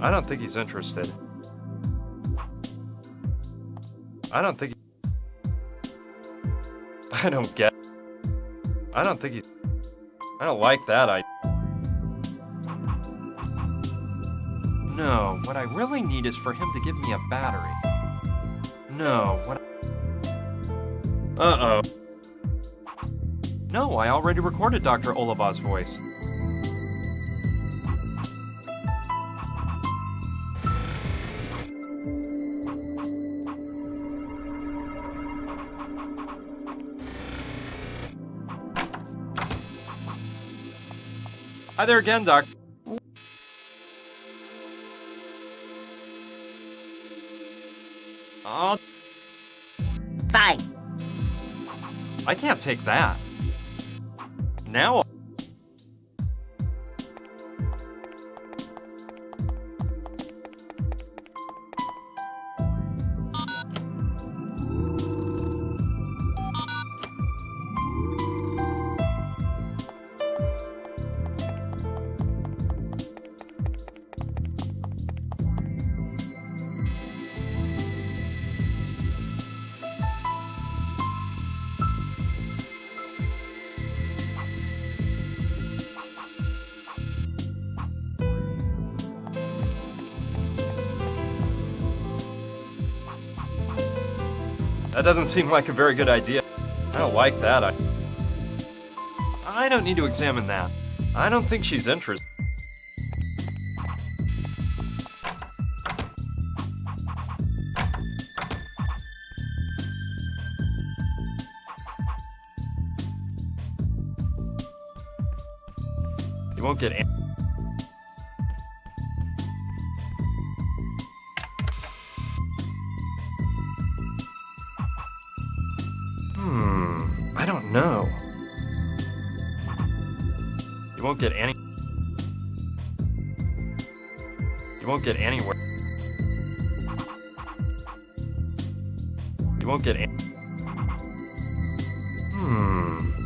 I don't think he's interested. I don't think I don't get I don't think he's I don't like that No, what I really need is for him to give me a battery. No, what Uh-oh. No, I already recorded Dr. Olabaw's voice. Hi there again, Doc. Oh, Fine. I can't take that. Now that doesn't seem like a very good idea. I don't like that. I don't need to examine that. I don't think she's interested. You won't get any. I don't know. You won't get any. You won't get anywhere. You won't get any.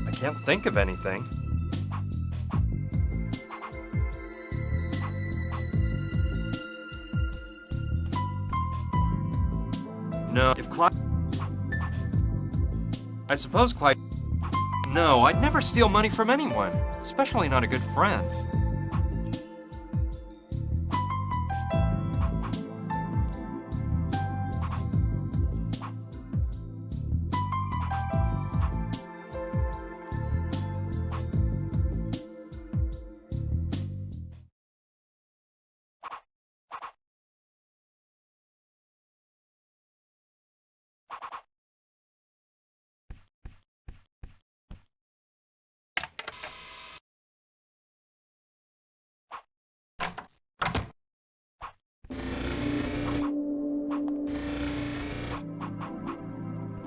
I can't think of anything. No, if Clyde... I suppose Clyde... No, I'd never steal money from anyone, especially not a good friend.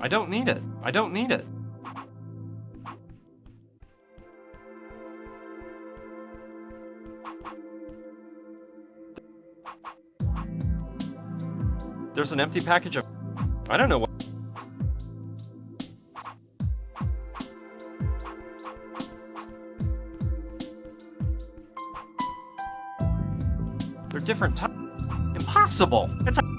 I don't need it. I don't need it. There's an empty package of... I don't know what... They're different types. Impossible! It's a...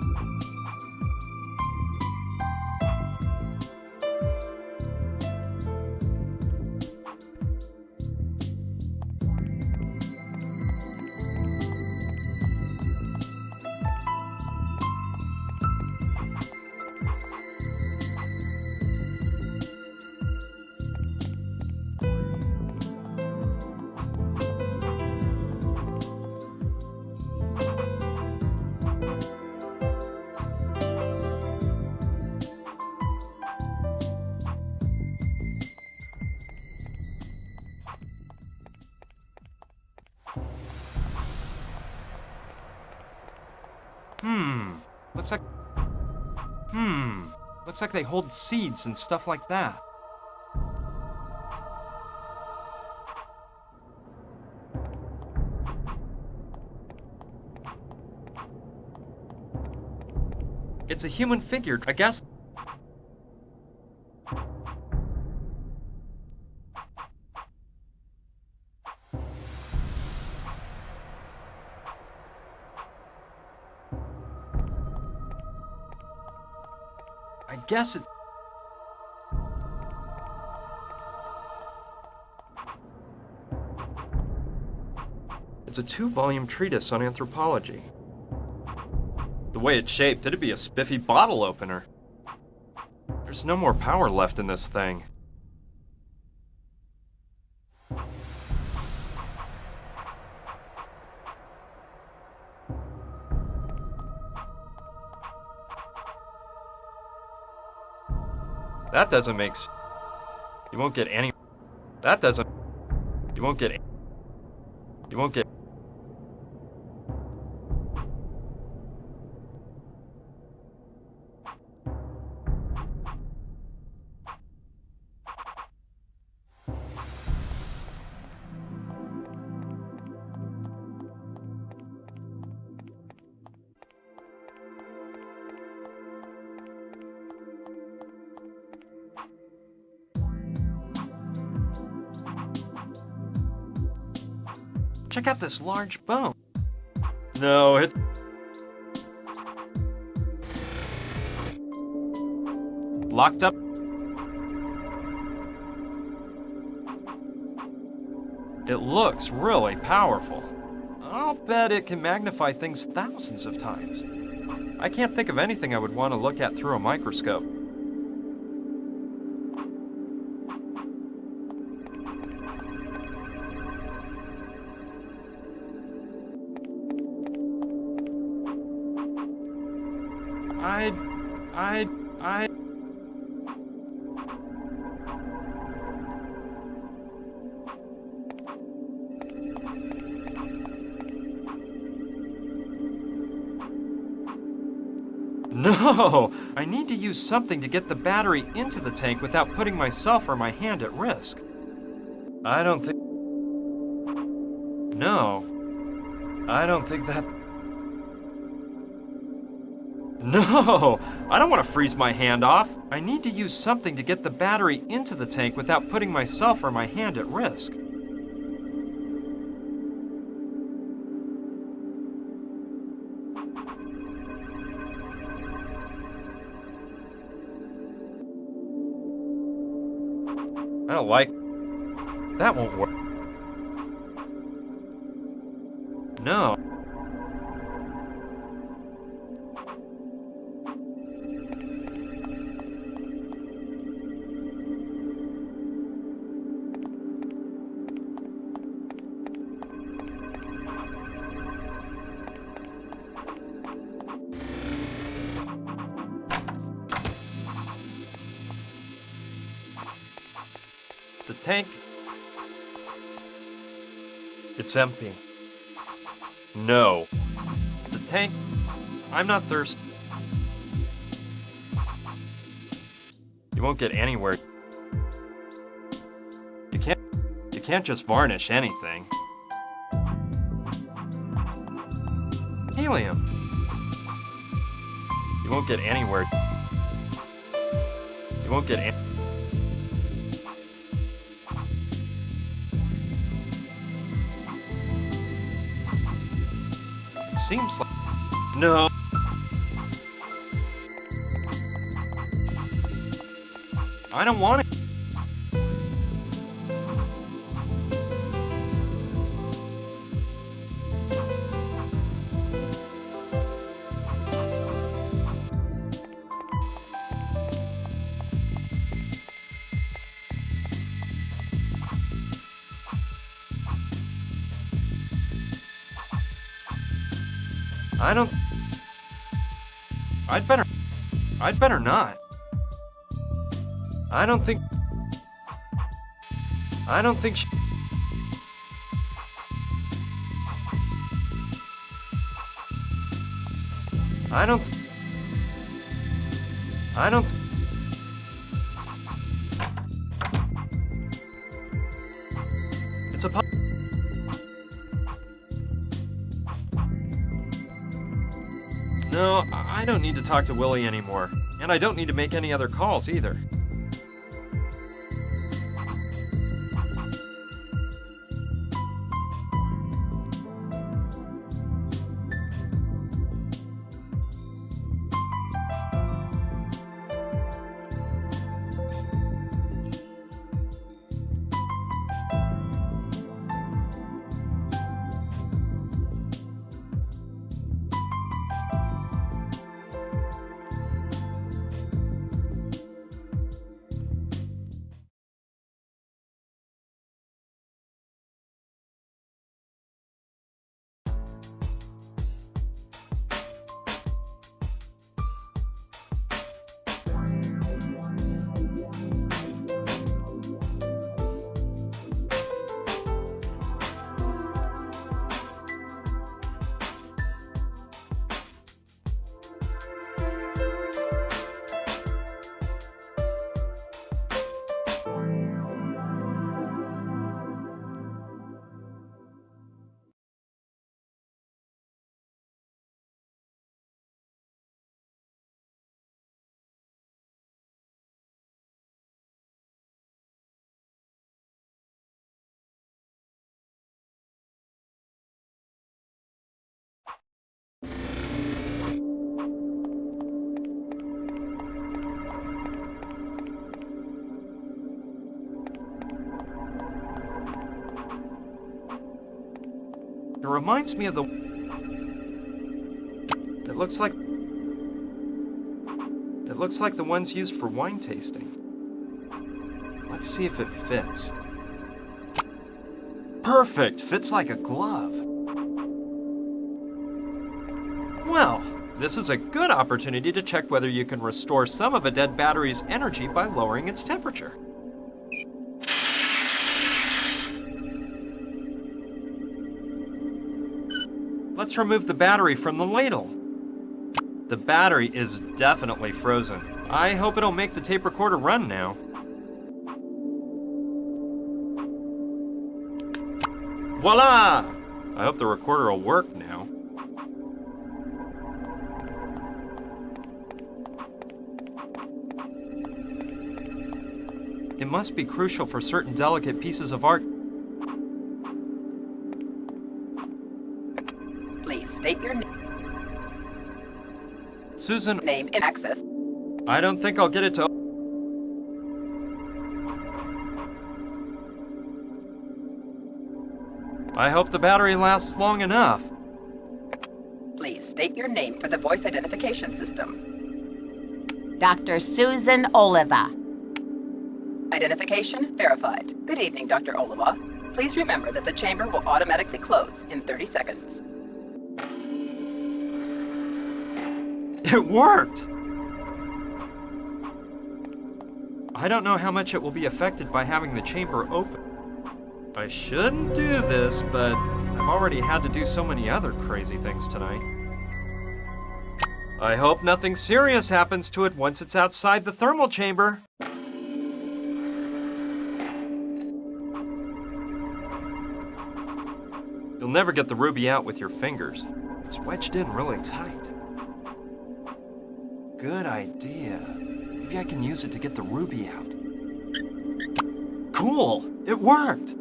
Looks like... Looks like they hold seeds and stuff like that. It's a human figure, I guess. I guess it... It's a 2-volume treatise on anthropology. The way it's shaped, it'd be a spiffy bottle opener. There's no more power left in this thing. That doesn't make sense. You won't get any... That doesn't... You won't get... You won't get... Check out this large bone. No, it... Locked up? It looks really powerful. I'll bet it can magnify things thousands of times. I can't think of anything I would want to look at through a microscope. I... No! I need to use something to get the battery into the tank without putting myself or my hand at risk. I don't think... No. I don't think that... No! I don't want to freeze my hand off. I need to use something to get the battery into the tank without putting myself or my hand at risk. I don't like... That won't work. No. The tank... It's empty. No. The tank... I'm not thirsty. You won't get anywhere. You can't just varnish anything. Helium. You won't get anywhere. You won't get any... Seems like... No. I don't want it. I don't... I'd better not. I don't think she... I don't... It's a... No, I don't need to talk to Willie anymore. And I don't need to make any other calls either. reminds me of the... It looks like the ones used for wine tasting. Let's see if it fits. Perfect! Fits like a glove. Well, this is a good opportunity to check whether you can restore some of a dead battery's energy by lowering its temperature. Let's remove the battery from the ladle. The battery is definitely frozen. I hope it'll make the tape recorder run now. Voila! I hope the recorder will work now. It must be crucial for certain delicate pieces of art. Please state your Susan, name in access. I don't think I'll get it to... I hope the battery lasts long enough. Please state your name for the voice identification system. Dr. Susan Oliva. Identification verified. Good evening, Dr. Oliva. Please remember that the chamber will automatically close in 30 seconds. It worked! I don't know how much it will be affected by having the chamber open. I shouldn't do this, but I've already had to do so many other crazy things tonight. I hope nothing serious happens to it once it's outside the thermal chamber. You'll never get the ruby out with your fingers. It's wedged in really tight. Good idea. Maybe I can use it to get the ruby out. Cool! It worked!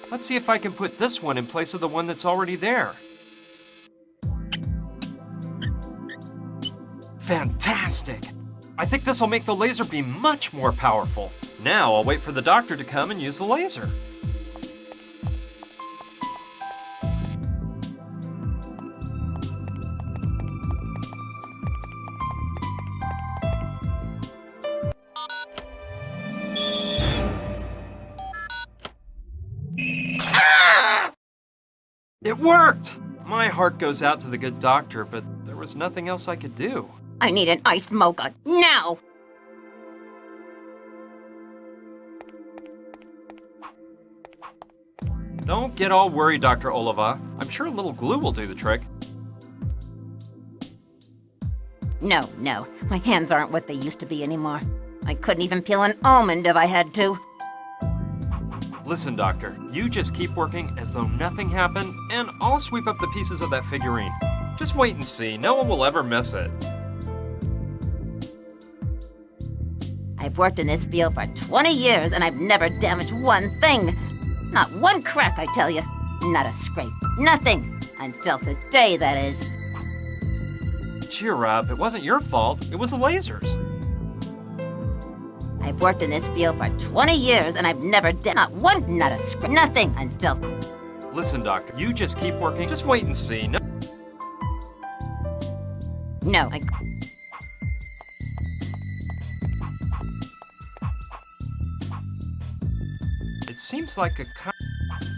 Let's see if I can put this one in place of the one that's already there. Fantastic! I think this will make the laser beam much more powerful. Now I'll wait for the doctor to come and use the laser. It worked! My heart goes out to the good doctor, but there was nothing else I could do. I need an iced mocha, now! Don't get all worried, Dr. Oliva. I'm sure a little glue will do the trick. No, my hands aren't what they used to be anymore. I couldn't even peel an almond if I had to. Listen, Doctor, you just keep working as though nothing happened, and I'll sweep up the pieces of that figurine. Just wait and see. No one will ever miss it. I've worked in this field for 20 years, and I've never damaged one thing. Not one crack, I tell you. Not a scrape. Nothing. Until today, that is. Cheer up. It wasn't your fault. It was the lasers. I've worked in this field for 20 years, and I've never not a scrape. Nothing until... Listen, Doctor, you just keep working. Just wait and see. No, It seems like a...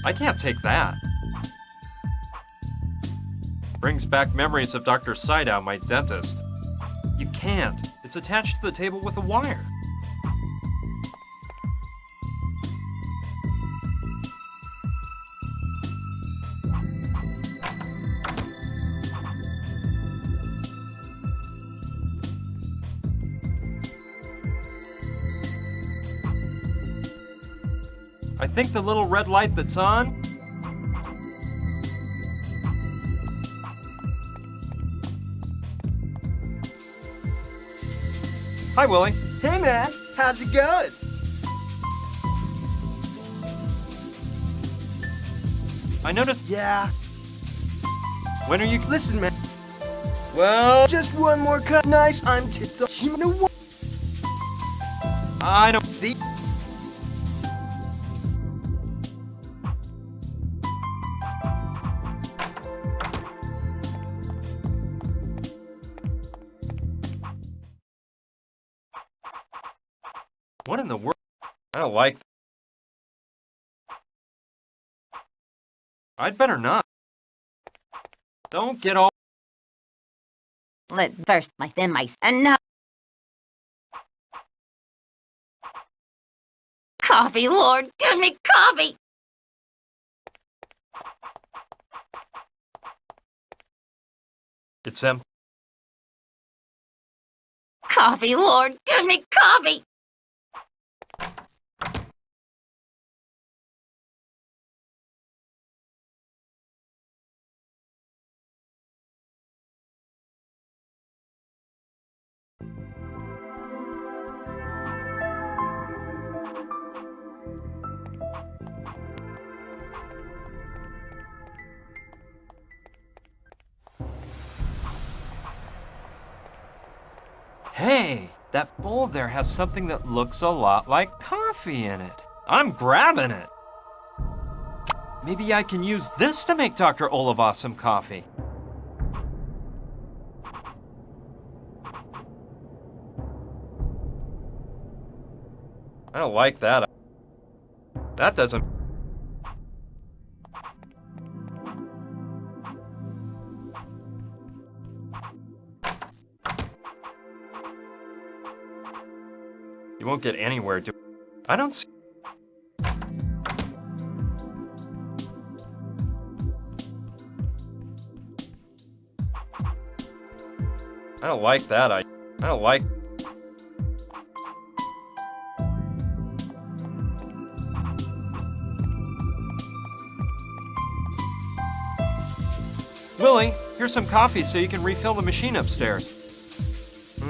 I can't take that. Brings back memories of Dr. Sydow, my dentist. You can't. It's attached to the table with a wire. I think the little red light that's on... Hi, Willie. Hey man, how's it going? I noticed... Yeah, When are you... listen man, Well, Just one more cup. Nice. I'm so. I don't... See? What in the world? I don't like... I'd better not. Don't get all... Let burst my thin mice, and now... Coffee, Lord! Give me coffee! It's empty. Coffee, Lord! Give me coffee! Hey, that bowl there has something that looks a lot like coffee in it. I'm grabbing it. Maybe I can use this to make Dr. Oliva some coffee. I don't like that. That doesn't... You won't get anywhere, I don't see... I don't like that. I don't like... Willie, here's some coffee so you can refill the machine upstairs.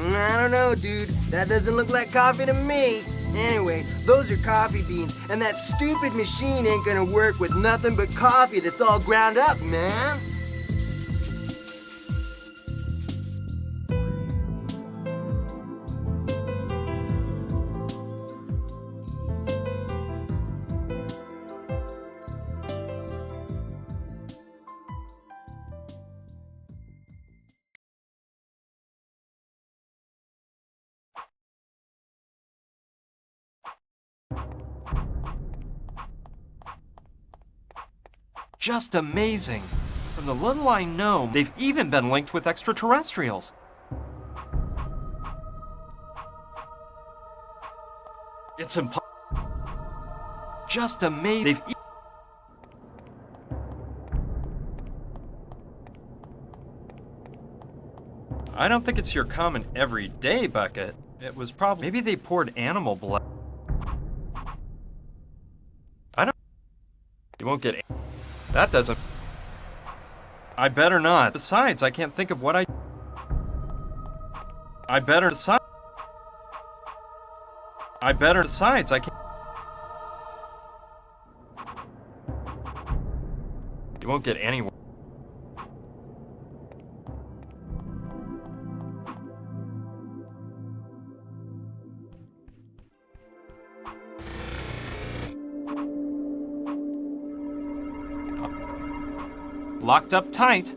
I don't know, dude. That doesn't look like coffee to me. Anyway, those are coffee beans, and that stupid machine ain't gonna work with nothing but coffee that's all ground up, man. Just amazing. From the little I know, they've even been linked with extraterrestrials. It's impossible. Just amazing. I don't think it's your common everyday bucket. It was probably... Maybe they poured animal blood. I don't... You won't get... That doesn't... I better not. Besides, I can't think of what I better... Besides, I can't... You won't get anywhere. Locked up tight.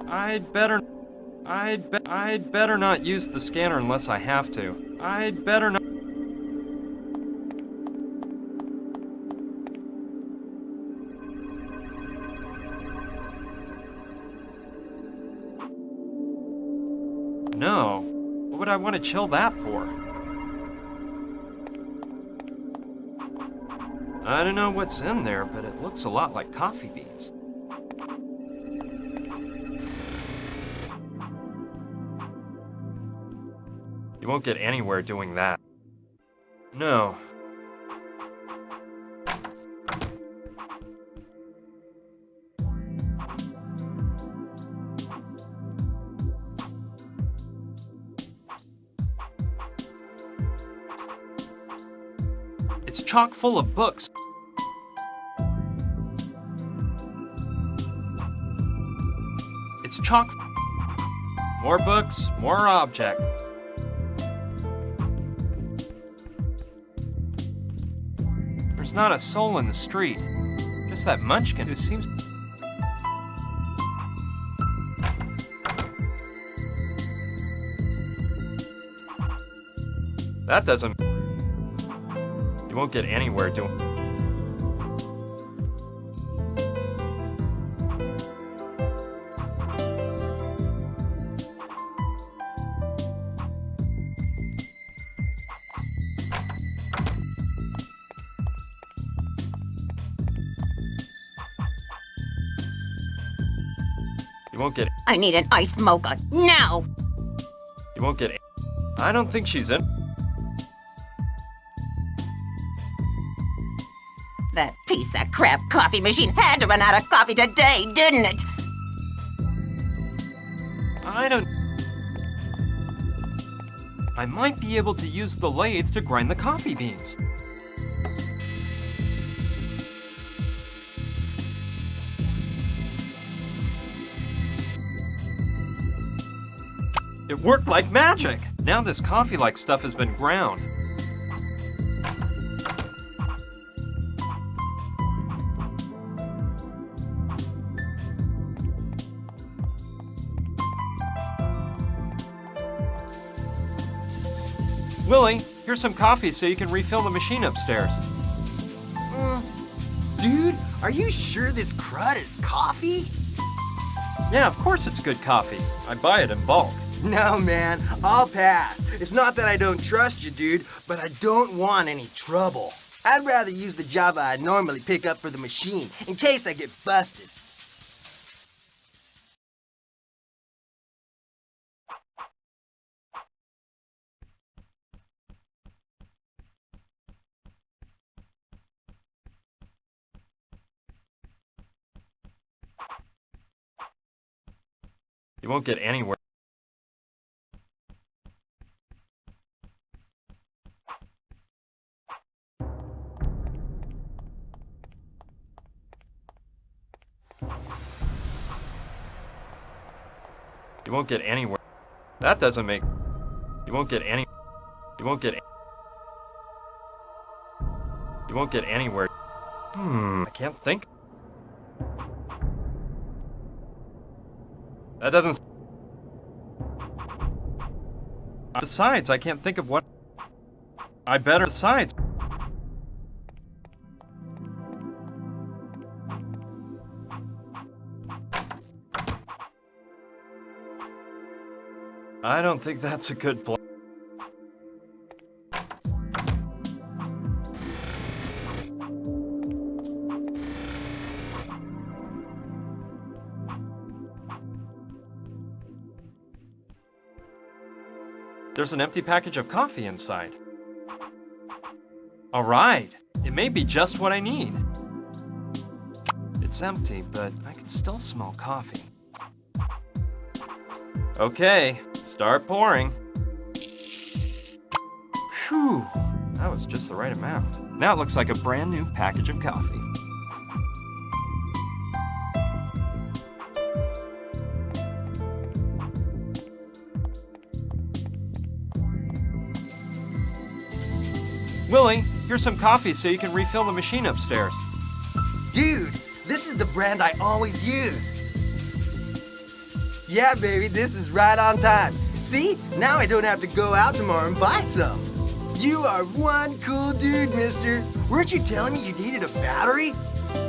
I'd better not use the scanner unless I have to. I'd better not. No. What would I want to chill that for? I don't know what's in there, but it looks a lot like coffee beans. You won't get anywhere doing that. No. It's chock full of books. It's chock. More books, more object. There's not a soul in the street. Just that munchkin who seems... That doesn't... You won't get anywhere doing... You won't get... I need an iced mocha, now! You won't get... I don't think she's in... That piece of crap coffee machine had to run out of coffee today, didn't it? I don't... I might be able to use the lathe to grind the coffee beans. It worked like magic! Now this coffee-like stuff has been ground. Willie, here's some coffee so you can refill the machine upstairs. Dude, are you sure this crud is coffee? Yeah, of course it's good coffee. I buy it in bulk. No, man, I'll pass. It's not that I don't trust you, dude, but I don't want any trouble. I'd rather use the Java I normally pick up for the machine, in case I get busted. You won't get anywhere. You won't get anywhere. That doesn't make... You won't get any... You won't get... You won't get anywhere. I can't think. That doesn't... Besides, I can't think of what... I better... Besides... I don't think that's a good plan. There's an empty package of coffee inside. All right, it may be just what I need. It's empty, but I can still smell coffee. Okay, start pouring. Phew, that was just the right amount. Now it looks like a brand new package of coffee. Willie, here's some coffee so you can refill the machine upstairs. Dude, this is the brand I always use. Yeah, baby, this is right on time. See? Now I don't have to go out tomorrow and buy some. You are one cool dude, mister. Weren't you telling me you needed a battery?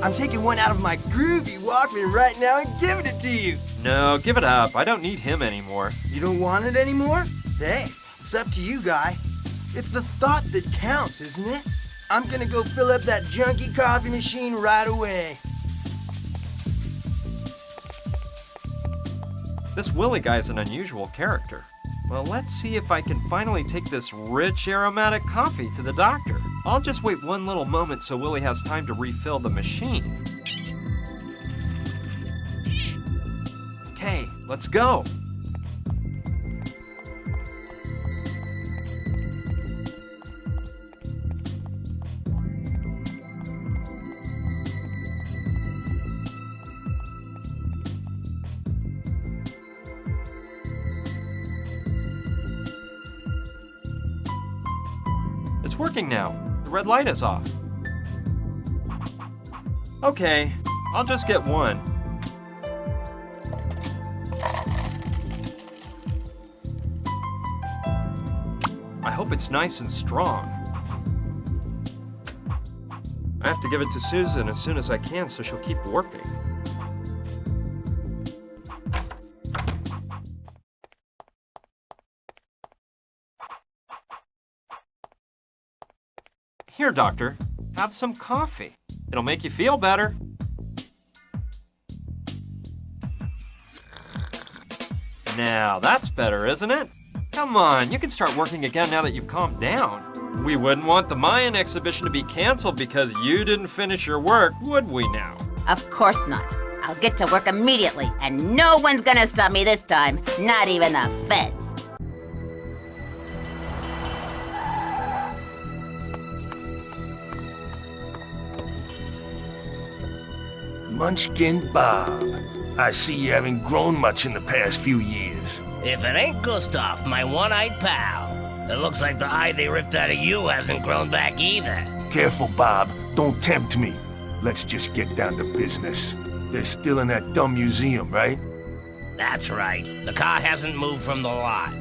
I'm taking one out of my groovy Walkman right now and giving it to you. No, give it up. I don't need him anymore. You don't want it anymore? Hey, it's up to you, guy. It's the thought that counts, isn't it? I'm gonna go fill up that junky coffee machine right away. This Willie guy's an unusual character. Well, let's see if I can finally take this rich aromatic coffee to the doctor. I'll just wait one little moment so Willie has time to refill the machine. Okay, let's go. It's working now. The red light is off. Okay, I'll just get one. I hope it's nice and strong. I have to give it to Susan as soon as I can so she'll keep working. Here, Doctor, have some coffee. It'll make you feel better. Now, that's better, isn't it? Come on, you can start working again now that you've calmed down. We wouldn't want the Mayan exhibition to be canceled because you didn't finish your work, would we now? Of course not. I'll get to work immediately, and no one's gonna stop me this time, not even the feds. Munchkin Bob. I see you haven't grown much in the past few years. If it ain't Gustav, my one-eyed pal. It looks like the eye they ripped out of you hasn't grown back either. Careful, Bob. Don't tempt me. Let's just get down to business. They're still in that dumb museum, right? That's right. The car hasn't moved from the lot.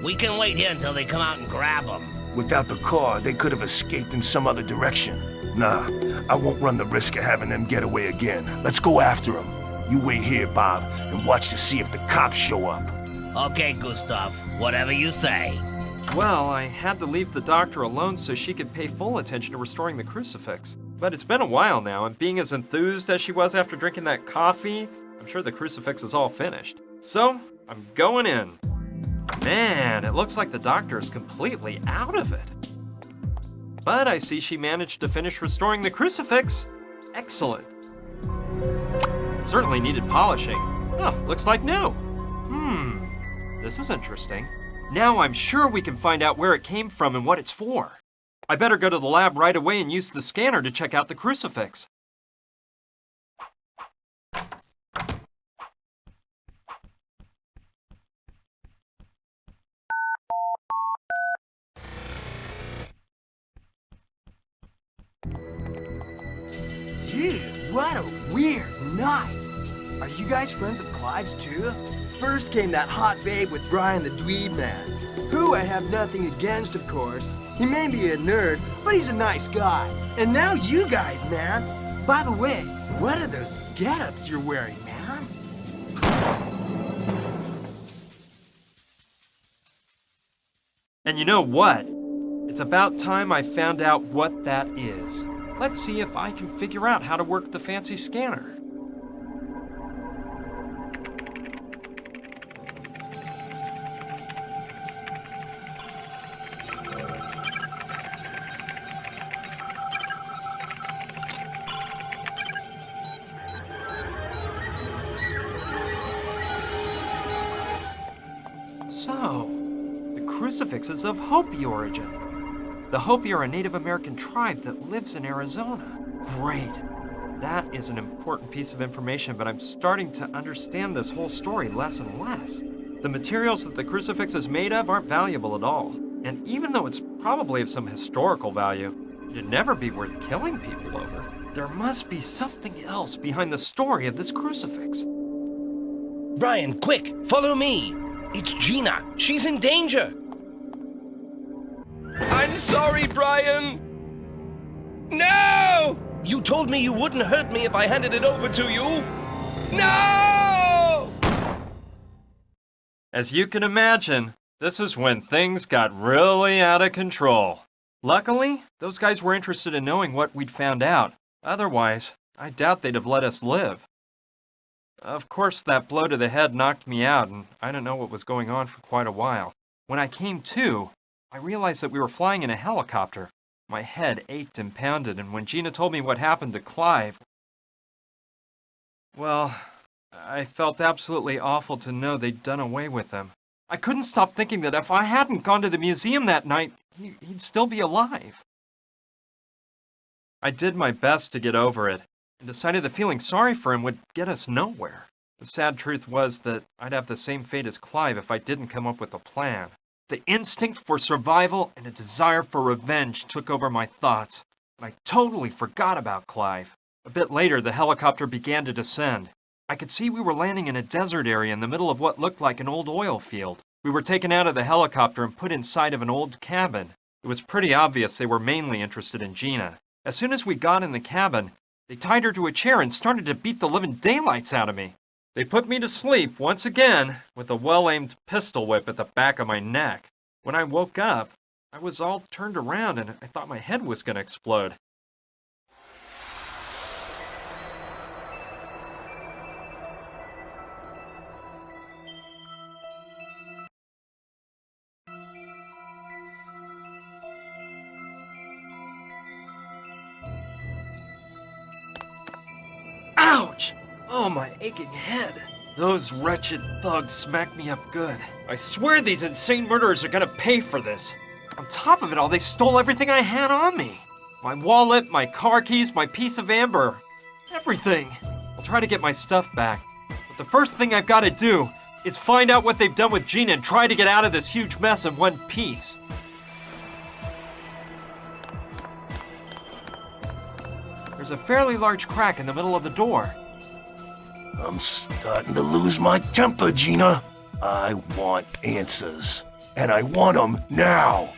We can wait here until they come out and grab them. Without the car, they could have escaped in some other direction. Nah, I won't run the risk of having them get away again. Let's go after them. You wait here, Bob, and watch to see if the cops show up. Okay, Gustav. Whatever you say. Well, I had to leave the doctor alone so she could pay full attention to restoring the crucifix. But it's been a while now, and being as enthused as she was after drinking that coffee, I'm sure the crucifix is all finished. So, I'm going in. Man, it looks like the doctor is completely out of it. But I see she managed to finish restoring the crucifix. Excellent. It certainly needed polishing. Oh, looks like new. This is interesting. Now I'm sure we can find out where it came from and what it's for. I better go to the lab right away and use the scanner to check out the crucifix. Dude, what a weird night. Are you guys friends of Clive's too? First came that hot babe with Brian the Dweeb Man, who I have nothing against, of course. He may be a nerd, but he's a nice guy. And now you guys, man. By the way, what are those get-ups you're wearing, man? And you know what? It's about time I found out what that is. Let's see if I can figure out how to work the fancy scanner. So, the crucifix is of Hopi origin. The Hopi are a Native American tribe that lives in Arizona. Great. That is an important piece of information, but I'm starting to understand this whole story less and less. The materials that the crucifix is made of aren't valuable at all. And even though it's probably of some historical value, it'd never be worth killing people over. There must be something else behind the story of this crucifix. Brian, quick, follow me. It's Gina. She's in danger. I'm sorry, Brian. No! You told me you wouldn't hurt me if I handed it over to you. No! As you can imagine, this is when things got really out of control. Luckily, those guys were interested in knowing what we'd found out. Otherwise, I doubt they'd have let us live. Of course, that blow to the head knocked me out, and I didn't know what was going on for quite a while. When I came to, I realized that we were flying in a helicopter. My head ached and pounded, and when Gina told me what happened to Clive, well, I felt absolutely awful to know they'd done away with him. I couldn't stop thinking that if I hadn't gone to the museum that night, he'd still be alive. I did my best to get over it, and decided that feeling sorry for him would get us nowhere. The sad truth was that I'd have the same fate as Clive if I didn't come up with a plan. The instinct for survival and a desire for revenge took over my thoughts, and I totally forgot about Clive. A bit later, the helicopter began to descend. I could see we were landing in a desert area in the middle of what looked like an old oil field. We were taken out of the helicopter and put inside of an old cabin. It was pretty obvious they were mainly interested in Gina. As soon as we got in the cabin, they tied her to a chair and started to beat the living daylights out of me. They put me to sleep once again with a well-aimed pistol whip at the back of my neck. When I woke up, I was all turned around and I thought my head was going to explode. Ouch! Oh, my aching head. Those wretched thugs smacked me up good. I swear these insane murderers are gonna pay for this. On top of it all, they stole everything I had on me. My wallet, my car keys, my piece of amber. Everything. I'll try to get my stuff back. But the first thing I've got to do is find out what they've done with Gina and try to get out of this huge mess in one piece. There's a fairly large crack in the middle of the door. I'm starting to lose my temper, Gina. I want answers. And I want them now.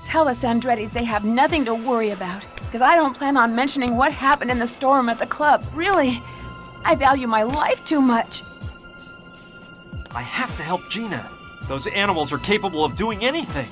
Tell the Andrettis they have nothing to worry about, because I don't plan on mentioning what happened in the storeroom at the club. Really, I value my life too much. I have to help Gina. Those animals are capable of doing anything.